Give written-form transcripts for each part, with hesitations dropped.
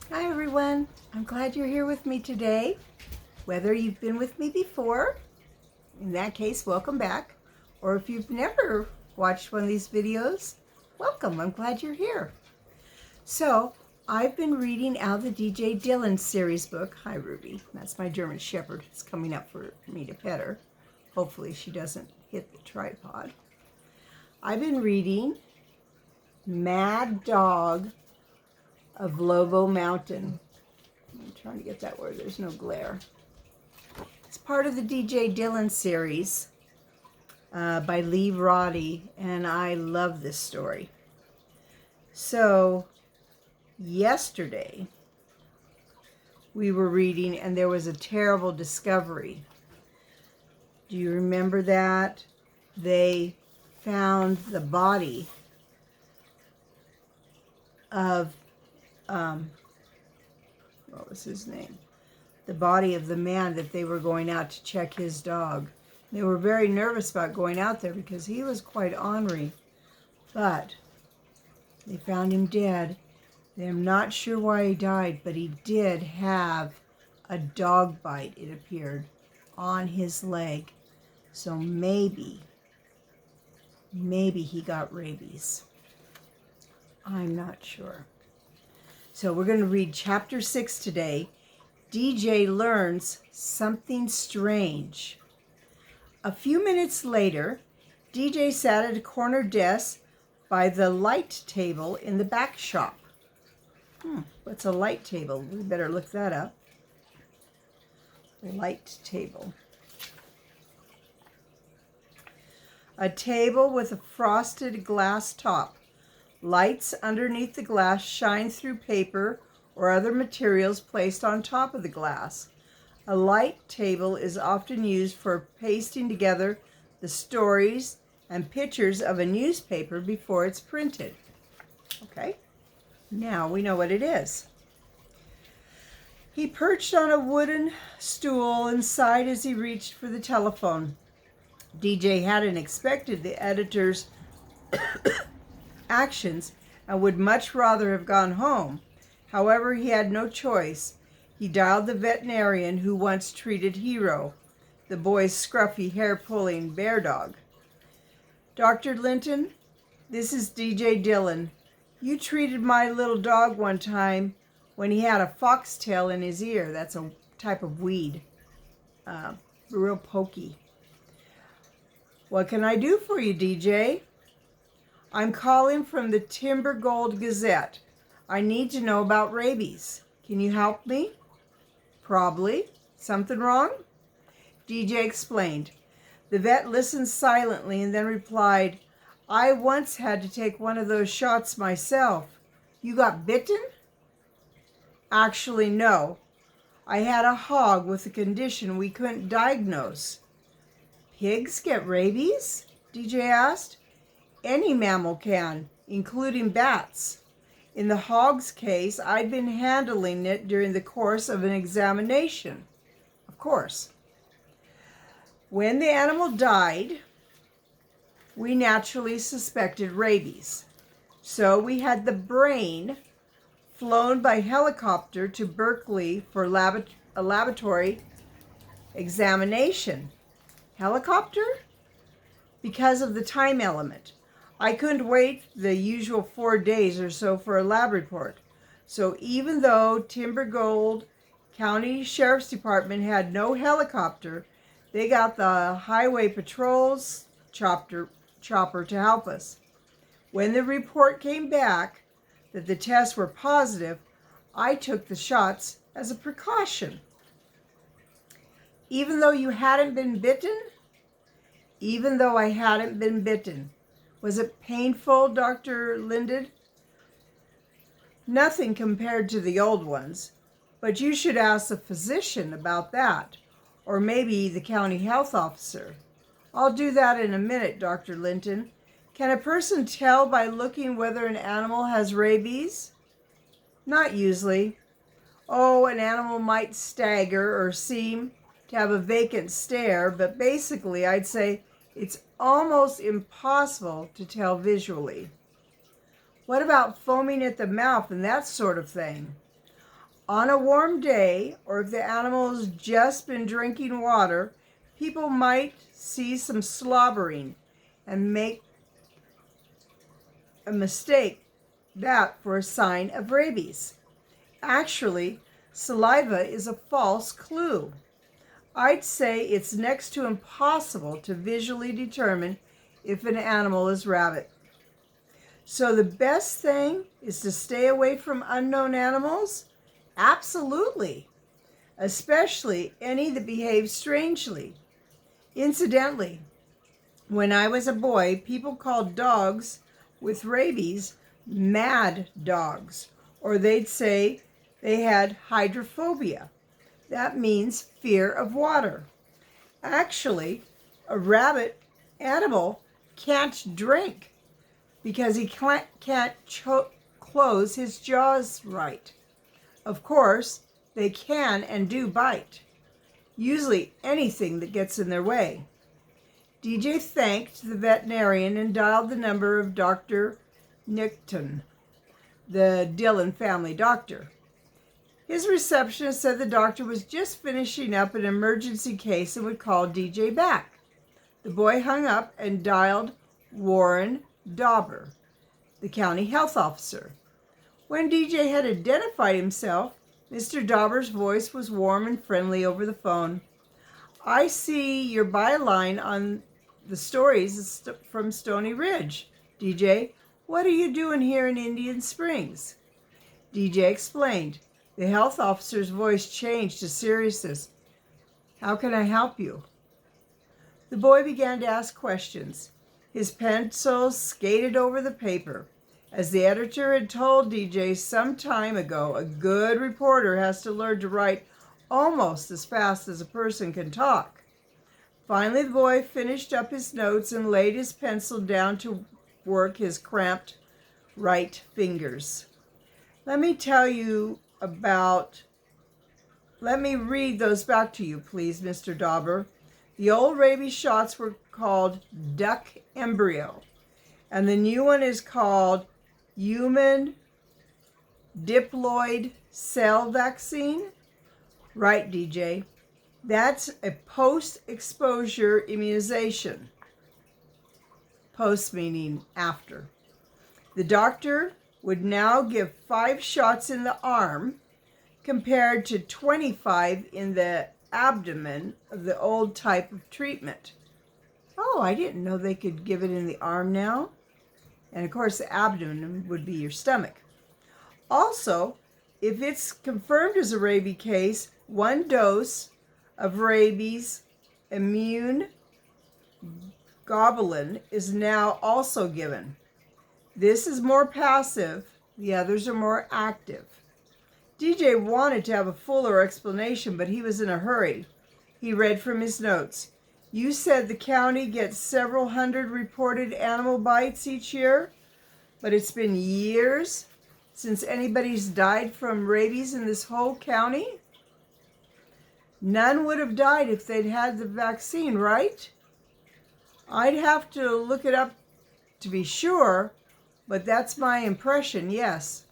Hi everyone, I'm glad you're here with me today. Whether you've been with me before, in that case, welcome back. Or if you've never watched one of these videos, welcome, I'm glad you're here. So, I've been reading out the DJ Dillon series book. Hi Ruby, that's my German Shepherd. It's coming up for me to pet her. Hopefully she doesn't hit the tripod. I've been reading Mad Dog of Lobo Mountain. I'm trying to get that where there's no glare. It's part of the DJ Dillon series by Lee Roddy, and I love this story. So, yesterday we were reading, and there was a terrible discovery. Do you remember that? They found the body of, what was his name? The body of the man that they were going out to check his dog. They were very nervous about going out there because he was quite ornery, but they found him dead. They're not sure why he died, but he did have a dog bite, it appeared, on his leg. So maybe he got rabies. I'm not sure. So we're going to read chapter 6 today. DJ learns something strange. A few minutes later, DJ sat at a corner desk by the light table in the back shop. What's a light table? We better look that up. Light table. A table with a frosted glass top. Lights underneath the glass shine through paper or other materials placed on top of the glass. A light table is often used for pasting together the stories and pictures of a newspaper before it's printed. Okay, now we know what it is. He perched on a wooden stool and sighed as he reached for the telephone. DJ hadn't expected the editor's actions and would much rather have gone home. However, he had no choice. He dialed the veterinarian who once treated Hero, the boy's scruffy, hair-pulling bear dog. Dr. Linton, this is DJ Dillon. You treated my little dog one time when he had a foxtail in his ear. That's a type of weed. Real pokey. What can I do for you, DJ? I'm calling from the Timber Gold Gazette. I need to know about rabies. Can you help me? Probably. Something wrong? DJ explained. The vet listened silently and then replied, I once had to take one of those shots myself. You got bitten? Actually, no. I had a hog with a condition we couldn't diagnose. Pigs get rabies? DJ asked. Any mammal can, including bats. In the hog's case, I'd been handling it during the course of an examination. Of course. When the animal died, we naturally suspected rabies. So we had the brain flown by helicopter to Berkeley for a laboratory examination. Helicopter? Because of the time element. I couldn't wait the usual 4 days or so for a lab report. So even though Timber Gold County Sheriff's Department had no helicopter, they got the highway patrol's chopper to help us. When the report came back that the tests were positive, I took the shots as a precaution. Even though you hadn't been bitten? Even though I hadn't been bitten. Was it painful, Dr. Linden? Nothing compared to the old ones, but you should ask the physician about that, or maybe the county health officer. I'll do that in a minute, Dr. Linton. Can a person tell by looking whether an animal has rabies? Not usually. Oh, an animal might stagger or seem to have a vacant stare, but basically I'd say it's almost impossible to tell visually. What about foaming at the mouth and that sort of thing? On a warm day, or if the animal has just been drinking water, people might see some slobbering and make a mistake that for a sign of rabies. Actually, saliva is a false clue. I'd say it's next to impossible to visually determine if an animal is rabid. So the best thing is to stay away from unknown animals? Absolutely, especially any that behave strangely. Incidentally, when I was a boy, people called dogs with rabies mad dogs, or they'd say they had hydrophobia. That means fear of water. Actually, a rabbit animal can't drink because he can't close his jaws right. Of course, they can and do bite, usually anything that gets in their way. DJ thanked the veterinarian and dialed the number of Dr. Nickton, the Dillon family doctor. His receptionist said the doctor was just finishing up an emergency case and would call DJ back. The boy hung up and dialed Warren Dauber, the county health officer. When DJ had identified himself, Mr. Dauber's voice was warm and friendly over the phone. I see your byline on the stories from Stony Ridge. DJ, what are you doing here in Indian Springs? DJ explained. The health officer's voice changed to seriousness. How can I help you? The boy began to ask questions. His pencil skated over the paper. As the editor had told DJ some time ago, a good reporter has to learn to write almost as fast as a person can talk. Finally, the boy finished up his notes and laid his pencil down to work his cramped right fingers. Let me read those back to you, please, Mr. Dauber. The old rabies shots were called duck embryo, and the new one is called human diploid cell vaccine. Right, DJ. That's a post-exposure immunization. Post meaning after. The doctor would now give 5 shots in the arm compared to 25 in the abdomen of the old type of treatment. Oh, I didn't know they could give it in the arm now. And of course, the abdomen would be your stomach. Also, if it's confirmed as a rabies case, 1 dose of rabies immune globulin is now also given. This is more passive, the others are more active. DJ wanted to have a fuller explanation, but he was in a hurry. He read from his notes. You said the county gets several hundred reported animal bites each year, but it's been years since anybody's died from rabies in this whole county? None would have died if they'd had the vaccine, right? I'd have to look it up to be sure, but that's my impression, yes.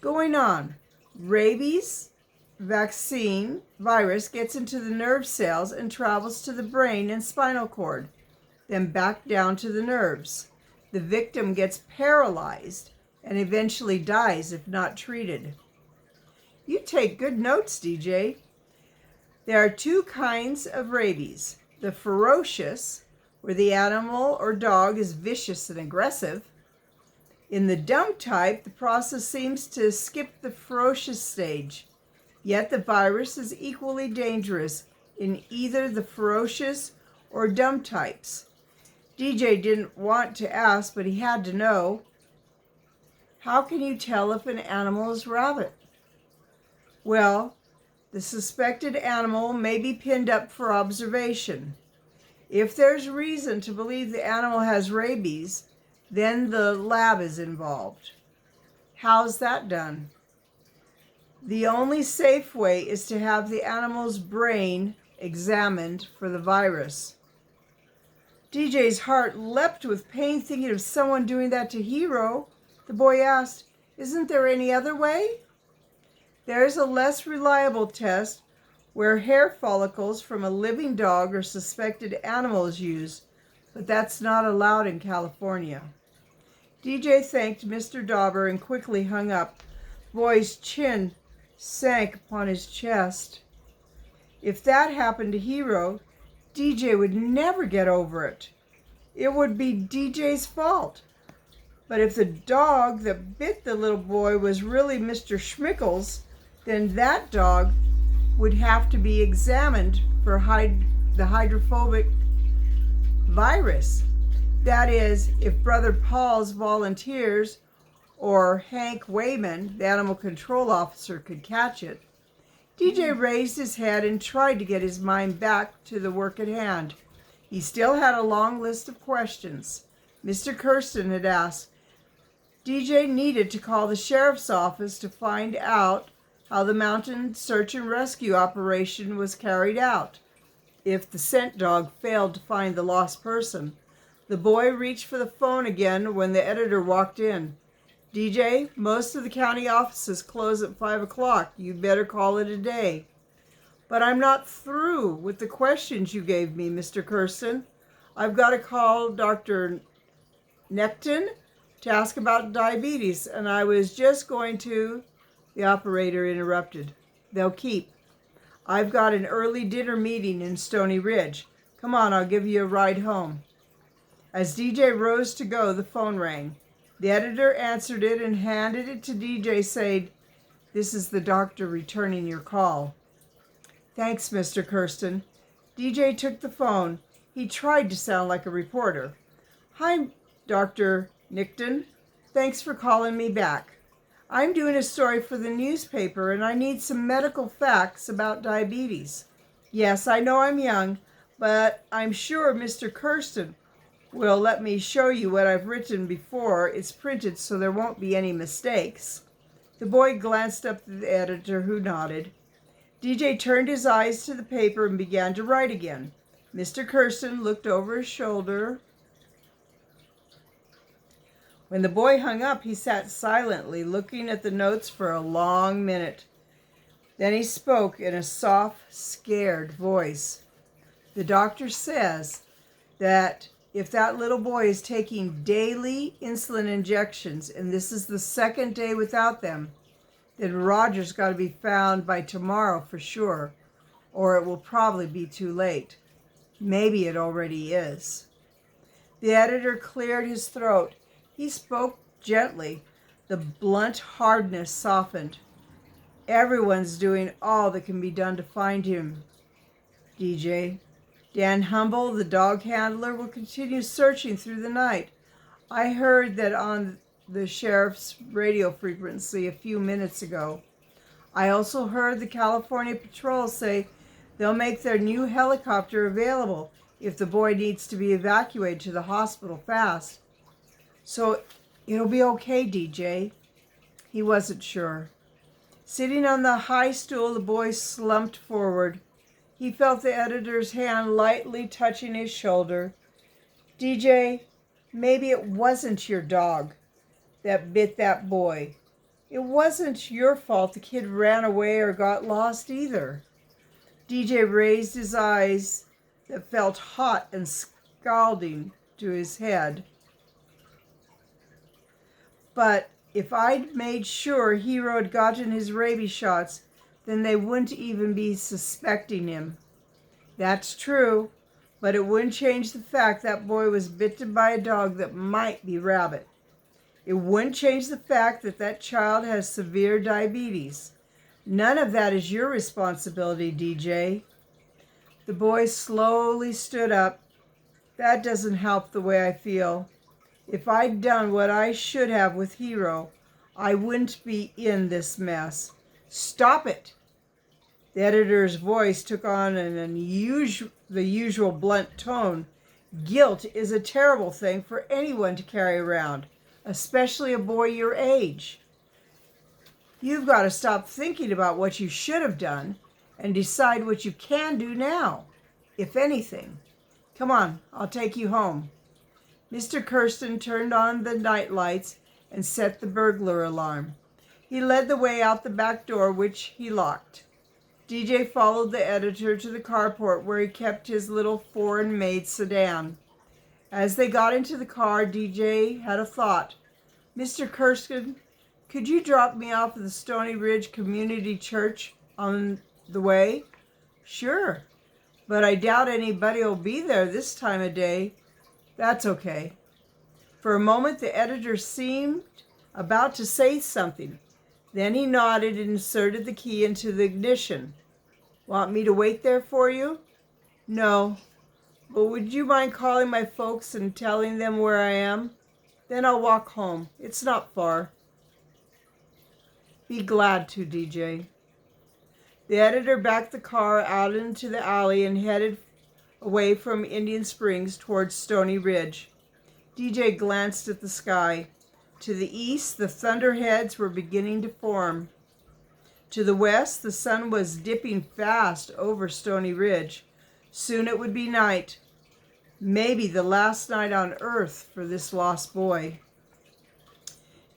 Going on, rabies vaccine virus gets into the nerve cells and travels to the brain and spinal cord, then back down to the nerves. The victim gets paralyzed and eventually dies if not treated. You take good notes, DJ. There are 2 kinds of rabies. The ferocious, where the animal or dog is vicious and aggressive. In the dumb type, the process seems to skip the ferocious stage. Yet the virus is equally dangerous in either the ferocious or dumb types. DJ didn't want to ask, but he had to know. How can you tell if an animal is rabid? Well, the suspected animal may be pinned up for observation. If there's reason to believe the animal has rabies, then the lab is involved. How's that done? The only safe way is to have the animal's brain examined for the virus. DJ's heart leapt with pain thinking of someone doing that to Hero. The boy asked, isn't there any other way? There's a less reliable test where hair follicles from a living dog or suspected animal is used, but that's not allowed in California. DJ thanked Mr. Dauber and quickly hung up. The boy's chin sank upon his chest. If that happened to Hero, DJ would never get over it. It would be DJ's fault. But if the dog that bit the little boy was really Mr. Schmickles, then that dog would have to be examined for the hydrophobic virus. That is, if Brother Paul's volunteers or Hank Wayman, the animal control officer, could catch it. DJ raised his head and tried to get his mind back to the work at hand. He still had a long list of questions. Mr. Kirsten had asked, DJ needed to call the sheriff's office to find out how the mountain search and rescue operation was carried out. If the scent dog failed to find the lost person, the boy reached for the phone again when the editor walked in. DJ, most of the county offices close at 5 o'clock. You'd better call it a day. But I'm not through with the questions you gave me, Mr. Kirsten. I've got to call Dr. Necton to ask about diabetes, and I was just going to... The operator interrupted. They'll keep. I've got an early dinner meeting in Stony Ridge. Come on, I'll give you a ride home. As DJ rose to go, the phone rang. The editor answered it and handed it to DJ, saying, This is the doctor returning your call. Thanks, Mr. Kirsten. DJ took the phone. He tried to sound like a reporter. Hi, Dr. Nickton. Thanks for calling me back. I'm doing a story for the newspaper and I need some medical facts about diabetes. Yes, I know I'm young, but I'm sure Mr. Kirsten will let me show you what I've written before it's printed so there won't be any mistakes. The boy glanced up at the editor, who nodded. DJ turned his eyes to the paper and began to write again. Mr. Kirsten looked over his shoulder. When the boy hung up, he sat silently, looking at the notes for a long minute. Then he spoke in a soft, scared voice. The doctor says that if that little boy is taking daily insulin injections, and this is the second day without them, then Roger's got to be found by tomorrow for sure, or it will probably be too late. Maybe it already is. The editor cleared his throat. He spoke gently. The blunt hardness softened. Everyone's doing all that can be done to find him, DJ. Dan Humble, the dog handler, will continue searching through the night. I heard that on the sheriff's radio frequency a few minutes ago. I also heard the California Patrol say they'll make their new helicopter available if the boy needs to be evacuated to the hospital fast. So it'll be okay, DJ. He wasn't sure. Sitting on the high stool, the boy slumped forward. He felt the editor's hand lightly touching his shoulder. DJ, maybe it wasn't your dog that bit that boy. It wasn't your fault the kid ran away or got lost either. DJ raised his eyes that felt hot and scalding to his head. But if I'd made sure Hero had gotten his rabies shots, then they wouldn't even be suspecting him. That's true, but it wouldn't change the fact that boy was bitten by a dog that might be rabbit. It wouldn't change the fact that that child has severe diabetes. None of that is your responsibility, DJ. The boy slowly stood up. That doesn't help the way I feel. If I'd done what I should have with Hero, I wouldn't be in this mess. Stop it! The editor's voice took on the usual blunt tone. Guilt is a terrible thing for anyone to carry around, especially a boy your age. You've got to stop thinking about what you should have done and decide what you can do now, if anything. Come on, I'll take you home. Mr. Kirsten turned on the night lights and set the burglar alarm. He led the way out the back door, which he locked. DJ followed the editor to the carport where he kept his little foreign-made sedan. As they got into the car, DJ had a thought. "Mr. Kurskin, could you drop me off at the Stony Ridge Community Church on the way?" "Sure, but I doubt anybody will be there this time of day." "That's okay." For a moment, the editor seemed about to say something. Then he nodded and inserted the key into the ignition. "Want me to wait there for you?" "No, but would you mind calling my folks and telling them where I am? Then I'll walk home. It's not far." "Be glad to, DJ." The editor backed the car out into the alley and headed away from Indian Springs towards Stony Ridge. DJ glanced at the sky. To the east, the thunderheads were beginning to form. To the west, the sun was dipping fast over Stony Ridge. Soon it would be night. Maybe the last night on Earth for this lost boy.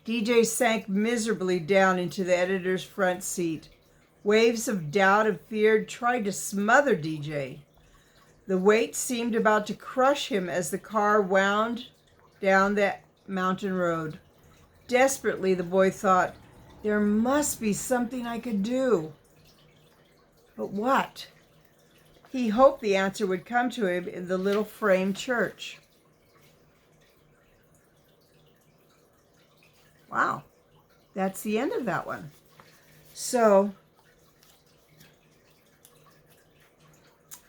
DJ sank miserably down into the editor's front seat. Waves of doubt and fear tried to smother DJ. The weight seemed about to crush him as the car wound down the mountain road. Desperately, the boy thought, there must be something I could do. But what? He hoped the answer would come to him in the little frame church. Wow, that's the end of that one. So,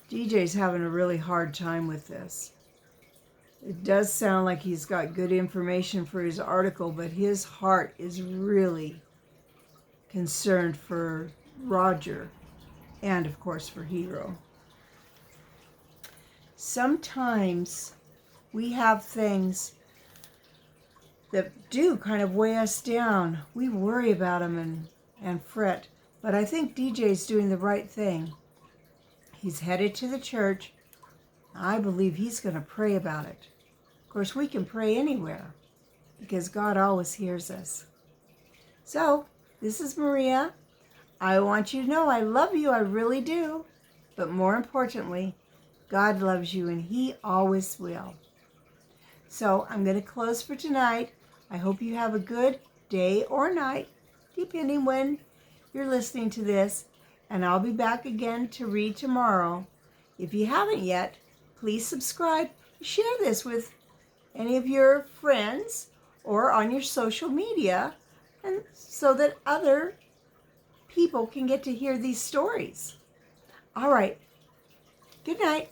DJ's having a really hard time with this. It does sound like he's got good information for his article, but his heart is really concerned for Roger and, of course, for Hero. Sometimes we have things that do kind of weigh us down. We worry about them and fret, but I think DJ's doing the right thing. He's headed to the church. I believe he's going to pray about it. Of course, we can pray anywhere because God always hears us. So, this is Maria. I want you to know I love you. I really do. But more importantly, God loves you and He always will. So, I'm going to close for tonight. I hope you have a good day or night, depending when you're listening to this. And I'll be back again to read tomorrow. If you haven't yet, please subscribe. Share this with any of your friends or on your social media, and so that other people can get to hear these stories. All right. Good night.